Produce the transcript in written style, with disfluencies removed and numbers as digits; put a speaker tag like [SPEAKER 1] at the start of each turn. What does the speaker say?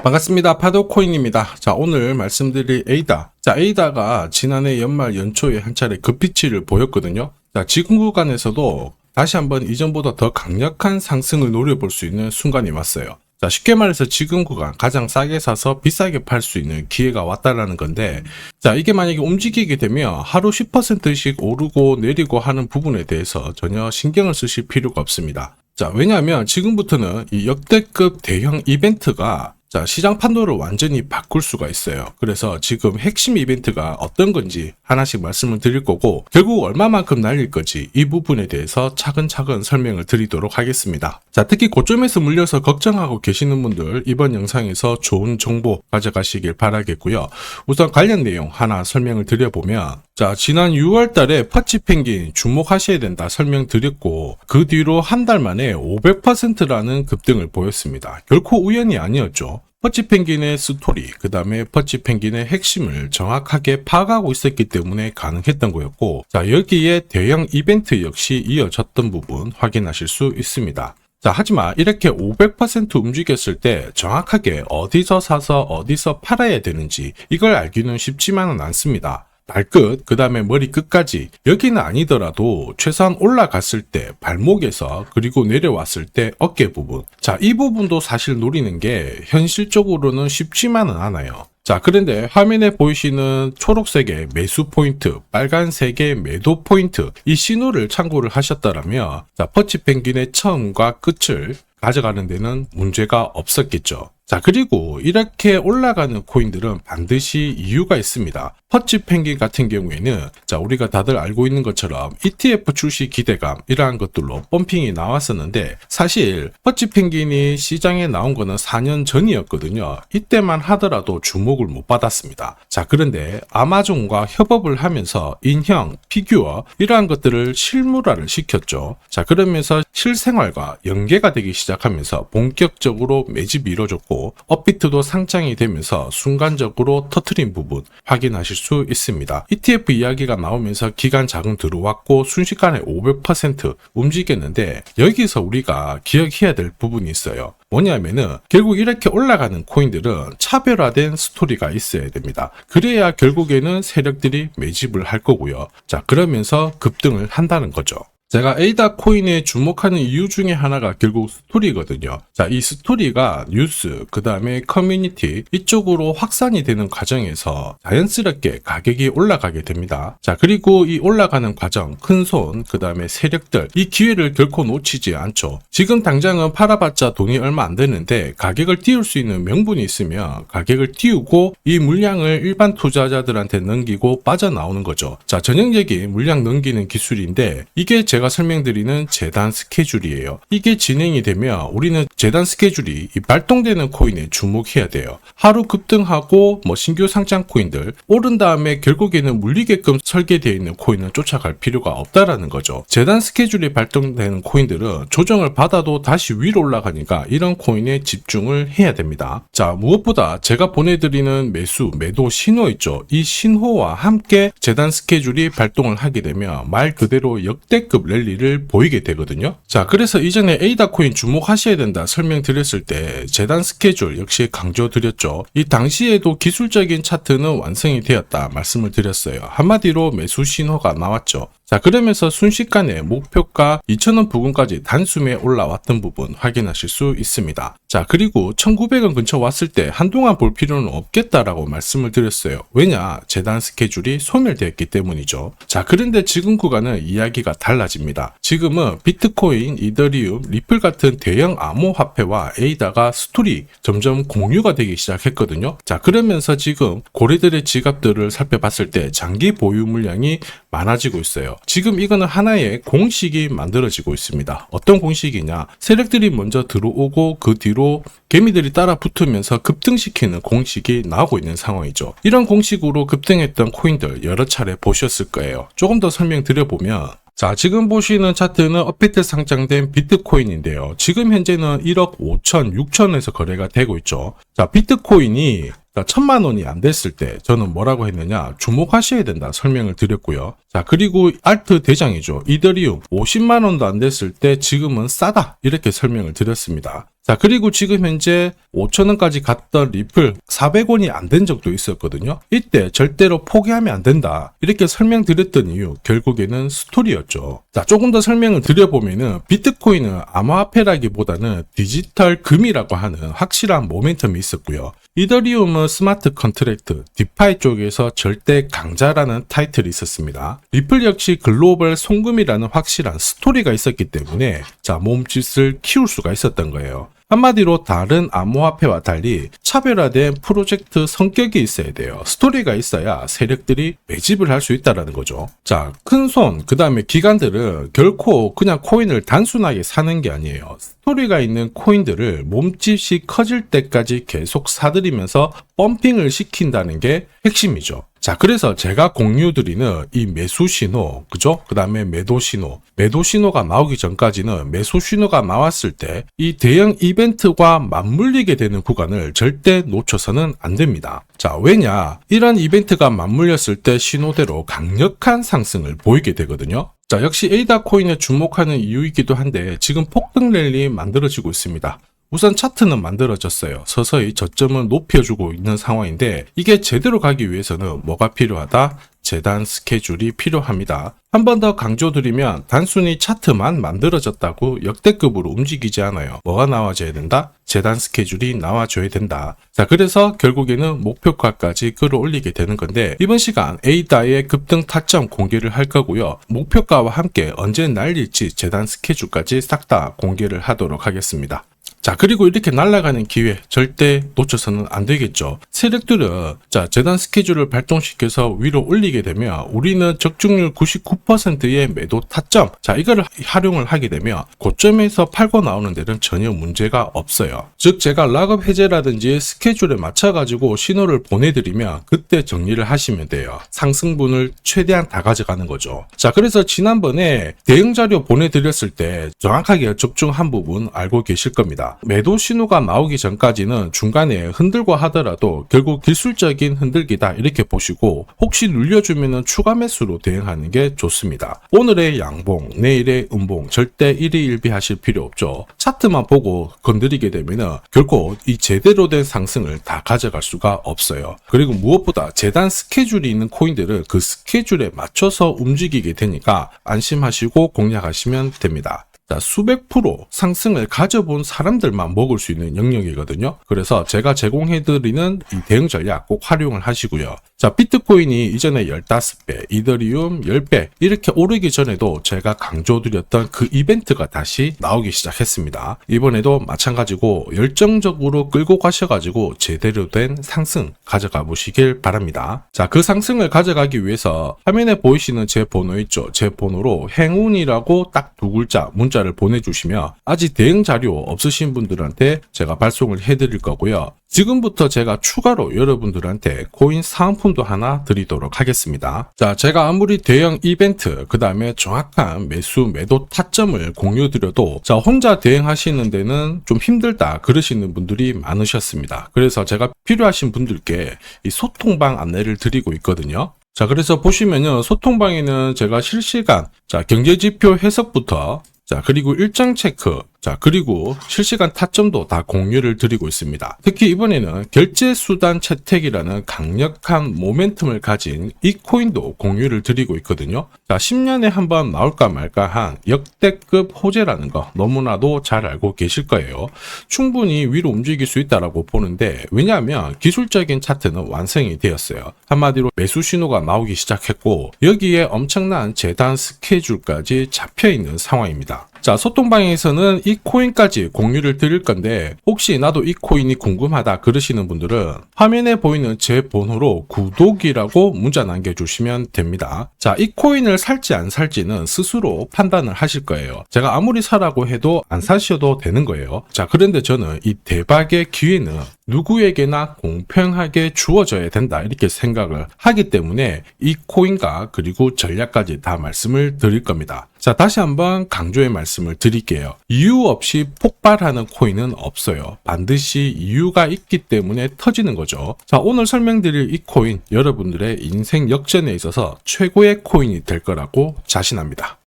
[SPEAKER 1] 반갑습니다. 파도코인입니다. 자, 오늘 말씀드릴 에이다. 자, 에이다가 지난해 연말 연초에 한 차례 급비치를 보였거든요. 자, 지금 구간에서도 다시 한번 이전보다 더 강력한 상승을 노려볼 수 있는 순간이 왔어요. 자, 쉽게 말해서 지금 구간 가장 싸게 사서 비싸게 팔 수 있는 기회가 왔다라는 건데, 자, 이게 만약에 움직이게 되면 하루 10%씩 오르고 내리고 하는 부분에 대해서 전혀 신경을 쓰실 필요가 없습니다. 자, 왜냐하면 지금부터는 이 역대급 대형 이벤트가 시장 판도를 완전히 바꿀 수가 있어요. 그래서 지금 핵심 이벤트가 어떤 건지 하나씩 말씀을 드릴 거고, 결국 얼마만큼 날릴 건지 이 부분에 대해서 차근차근 설명을 드리도록 하겠습니다. 자, 특히 고점에서 물려서 걱정하고 계시는 분들 이번 영상에서 좋은 정보 가져가시길 바라겠고요. 우선 관련 내용 하나 설명을 드려보면, 자, 지난 6월 달에 퍼치펭귄 주목하셔야 된다 설명드렸고, 그 뒤로 한 달 만에 500%라는 급등을 보였습니다. 결코 우연이 아니었죠. 퍼치펭귄의 스토리, 그 다음에 퍼치펭귄의 핵심을 정확하게 파악하고 있었기 때문에 가능했던 거였고, 자, 여기에 대형 이벤트 역시 이어졌던 부분 확인하실 수 있습니다. 자, 하지만 이렇게 500% 움직였을 때 정확하게 어디서 사서 어디서 팔아야 되는지 이걸 알기는 쉽지만은 않습니다. 발끝, 그 다음에 머리 끝까지, 여기는 아니더라도 최소한 올라갔을 때 발목에서, 그리고 내려왔을 때 어깨 부분, 자, 이 부분도 사실 노리는 게 현실적으로는 쉽지만은 않아요. 자, 그런데 화면에 보이시는 초록색의 매수 포인트, 빨간색의 매도 포인트, 이 신호를 참고를 하셨다면, 자, 퍼치펭귄의 처음과 끝을 가져가는 데는 문제가 없었겠죠. 자, 그리고 이렇게 올라가는 코인들은 반드시 이유가 있습니다. 퍼치펭귄 같은 경우에는, 자, 우리가 다들 알고 있는 것처럼 ETF 출시 기대감, 이러한 것들로 펌핑이 나왔었는데, 사실 퍼치펭귄이 시장에 나온 거는 4년 전이었거든요. 이때만 하더라도 주목을 못 받았습니다. 자, 그런데 아마존과 협업을 하면서 인형, 피규어, 이러한 것들을 실물화를 시켰죠. 자, 그러면서 실생활과 연계가 되기 시작하면서 본격적으로 매집이 이루어졌고, 업비트도 상장이 되면서 순간적으로 터트린 부분 확인하실 수 있습니다. ETF 이야기가 나오면서 기간 자금 들어왔고 순식간에 500% 움직였는데, 여기서 우리가 기억해야 될 부분이 있어요. 뭐냐면은 결국 이렇게 올라가는 코인들은 차별화된 스토리가 있어야 됩니다. 그래야 결국에는 세력들이 매집을 할 거고요. 자, 그러면서 급등을 한다는 거죠. 제가 에이다 코인에 주목하는 이유 중에 하나가 결국 스토리거든요. 자, 이 스토리가 뉴스, 그 다음에 커뮤니티 이쪽으로 확산이 되는 과정에서 자연스럽게 가격이 올라가게 됩니다. 자, 그리고 이 올라가는 과정, 큰손, 그 다음에 세력들, 이 기회를 결코 놓치지 않죠. 지금 당장은 팔아봤자 돈이 얼마 안 되는데 가격을 띄울 수 있는 명분이 있으면 가격을 띄우고 이 물량을 일반 투자자들한테 넘기고 빠져나오는 거죠. 자, 전형적인 물량 넘기는 기술인데, 이게 제가 설명드리는 재단 스케줄이에요. 이게 진행이 되면 우리는 재단 스케줄이 발동되는 코인에 주목해야 돼요. 하루 급등하고 신규 상장 코인들 오른 다음에 결국에는 물리게끔 설계되어 있는 코인은 쫓아갈 필요가 없다라는 거죠. 재단 스케줄이 발동되는 코인들은 조정을 받아도 다시 위로 올라가니까 이런 코인에 집중을 해야 됩니다. 자, 무엇보다 제가 보내드리는 매수, 매도 신호 있죠. 이 신호와 함께 재단 스케줄이 발동을 하게 되면 말 그대로 역대급 랠리를 보이게 되거든요. 자, 그래서 이전에 에이다 코인 주목하셔야 된다 설명드렸을 때 재단 스케줄 역시 강조드렸죠. 이 당시에도 기술적인 차트는 완성이 되었다 말씀을 드렸어요. 한마디로 매수 신호가 나왔죠. 자, 그러면서 순식간에 목표가 2,000원 부근까지 단숨에 올라왔던 부분 확인하실 수 있습니다. 자, 그리고 1,900원 근처 왔을 때 한동안 볼 필요는 없겠다라고 말씀을 드렸어요. 왜냐? 재단 스케줄이 소멸되었기 때문이죠. 자, 그런데 지금 구간은 이야기가 달라집니다. 지금은 비트코인, 이더리움, 리플 같은 대형 암호화폐와 에이다가 스토리 점점 공유가 되기 시작했거든요. 자, 그러면서 지금 고래들의 지갑들을 살펴봤을 때 장기 보유 물량이 많아지고 있어요. 지금 이거는 하나의 공식이 만들어지고 있습니다. 어떤 공식이냐? 세력들이 먼저 들어오고 그 뒤로 개미들이 따라 붙으면서 급등시키는 공식이 나오고 있는 상황이죠. 이런 공식으로 급등했던 코인들 여러 차례 보셨을 거예요. 조금 더 설명드려보면, 자, 지금 보시는 차트는 업비트 상장된 비트코인인데요. 지금 현재는 1억 5천, 6천에서 거래가 되고 있죠. 자, 비트코인이 1,000만 원이 안 됐을 때 저는 뭐라고 했느냐, 주목하셔야 된다 설명을 드렸고요. 자, 그리고 알트 대장이죠. 이더리움 50만 원도 안 됐을 때 지금은 싸다 이렇게 설명을 드렸습니다. 자, 그리고 지금 현재 5,000원까지 갔던 리플 400원이 안 된 적도 있었거든요. 이때 절대로 포기하면 안 된다. 이렇게 설명드렸던 이유, 결국에는 스토리였죠. 자, 조금 더 설명을 드려보면은 비트코인은 암호화폐라기보다는 디지털 금이라고 하는 확실한 모멘텀이 있었고요. 이더리움은 스마트 컨트랙트, 디파이 쪽에서 절대 강자라는 타이틀이 있었습니다. 리플 역시 글로벌 송금이라는 확실한 스토리가 있었기 때문에 자, 몸짓을 키울 수가 있었던 거예요. 한마디로 다른 암호화폐와 달리 차별화된 프로젝트 성격이 있어야 돼요. 스토리가 있어야 세력들이 매집을 할 수 있다는 거죠. 자, 큰손, 그 다음에 기관들은 결코 그냥 코인을 단순하게 사는 게 아니에요. 스토리가 있는 코인들을 몸집이 커질 때까지 계속 사들이면서 펌핑을 시킨다는 게 핵심이죠. 자, 그래서 제가 공유드리는 이 매수 신호, 그죠? 그 다음에 매도 신호. 매도 신호가 나오기 전까지는 매수 신호가 나왔을 때 이 대형 이벤트와 맞물리게 되는 구간을 절대 놓쳐서는 안 됩니다. 자, 왜냐? 이런 이벤트가 맞물렸을 때 신호대로 강력한 상승을 보이게 되거든요. 자, 역시 에이다 코인에 주목하는 이유이기도 한데 지금 폭등 랠리 만들어지고 있습니다. 우선 차트는 만들어졌어요. 서서히 저점을 높여주고 있는 상황인데 이게 제대로 가기 위해서는 뭐가 필요하다? 재단 스케줄이 필요합니다. 한 번 더 강조드리면 단순히 차트만 만들어졌다고 역대급으로 움직이지 않아요. 뭐가 나와줘야 된다? 재단 스케줄이 나와줘야 된다. 자, 그래서 결국에는 목표가까지 끌어올리게 되는 건데 이번 시간 에이다의 급등 타점 공개를 할 거고요. 목표가와 함께 언제 날릴지 재단 스케줄까지 싹 다 공개를 하도록 하겠습니다. 자, 그리고 이렇게 날아가는 기회 절대 놓쳐서는 안 되겠죠. 세력들은 자, 재단 스케줄을 발동시켜서 위로 올리게 되면 우리는 적중률 99%의 매도 타점, 자, 이거를 활용을 하게 되면 고점에서 팔고 나오는 데는 전혀 문제가 없어요. 즉 제가 락업 해제라든지 스케줄에 맞춰가지고 신호를 보내드리면 그때 정리를 하시면 돼요. 상승분을 최대한 다 가져가는 거죠. 자, 그래서 지난번에 대응 자료 보내드렸을 때 정확하게 적중한 부분 알고 계실 겁니다. 매도 신호가 나오기 전까지는 중간에 흔들고 하더라도 결국 기술적인 흔들기다 이렇게 보시고 혹시 눌려주면 추가 매수로 대응하는 게 좋습니다. 오늘의 양봉, 내일의 음봉 절대 일희일비하실 필요 없죠. 차트만 보고 건드리게 되면 결코 이 제대로 된 상승을 다 가져갈 수가 없어요. 그리고 무엇보다 재단 스케줄이 있는 코인들은 그 스케줄에 맞춰서 움직이게 되니까 안심하시고 공략하시면 됩니다. 자, 수백 프로 상승을 가져본 사람들만 먹을 수 있는 영역이거든요. 그래서 제가 제공해드리는 이 대응 전략 꼭 활용을 하시고요. 자, 비트코인이 이전에 15배, 이더리움 10배 이렇게 오르기 전에도 제가 강조드렸던 그 이벤트가 다시 나오기 시작했습니다. 이번에도 마찬가지고 열정적으로 끌고 가셔가지고 제대로 된 상승 가져가 보시길 바랍니다. 자, 그 상승을 가져가기 위해서 화면에 보이시는 제 번호 있죠? 제 번호로 행운이라고 딱 두 글자 문자를 보내주시면 아직 대응 자료 없으신 분들한테 제가 발송을 해드릴 거고요. 지금부터 제가 추가로 여러분들한테 코인 사은품도 하나 드리도록 하겠습니다. 자, 제가 아무리 대형 이벤트, 그 다음에 정확한 매수, 매도 타점을 공유드려도 자, 혼자 대응하시는 데는 좀 힘들다 그러시는 분들이 많으셨습니다. 그래서 제가 필요하신 분들께 이 소통방 안내를 드리고 있거든요. 자, 그래서 보시면요, 소통방에는 제가 실시간 자, 경제지표 해석부터 자, 그리고 일정 체크, 자, 그리고 실시간 타점도 다 공유를 드리고 있습니다. 특히 이번에는 결제수단 채택이라는 강력한 모멘텀을 가진 이 코인도 공유를 드리고 있거든요. 자, 10년에 한번 나올까 말까 한 역대급 호재라는 거 너무나도 잘 알고 계실 거예요. 충분히 위로 움직일 수 있다라고 보는데 왜냐하면 기술적인 차트는 완성이 되었어요. 한마디로 매수 신호가 나오기 시작했고 여기에 엄청난 재단 스케줄까지 잡혀있는 상황입니다. 자, 소통방에서는 이 코인까지 공유를 드릴 건데 혹시 나도 이 코인이 궁금하다 그러시는 분들은 화면에 보이는 제 번호로 구독이라고 문자 남겨주시면 됩니다. 자, 이 코인을 살지 안 살지는 스스로 판단을 하실 거예요. 제가 아무리 사라고 해도 안 사셔도 되는 거예요. 자, 그런데 저는 이 대박의 기회는 누구에게나 공평하게 주어져야 된다 이렇게 생각을 하기 때문에 이 코인과 그리고 전략까지 다 말씀을 드릴 겁니다. 자, 다시 한번 강조의 말씀을 드릴게요. 이유 없이 폭발하는 코인은 없어요. 반드시 이유가 있기 때문에 터지는 거죠. 자, 오늘 설명드릴 이 코인 여러분들의 인생 역전에 있어서 최고의 코인이 될 거라고 자신합니다.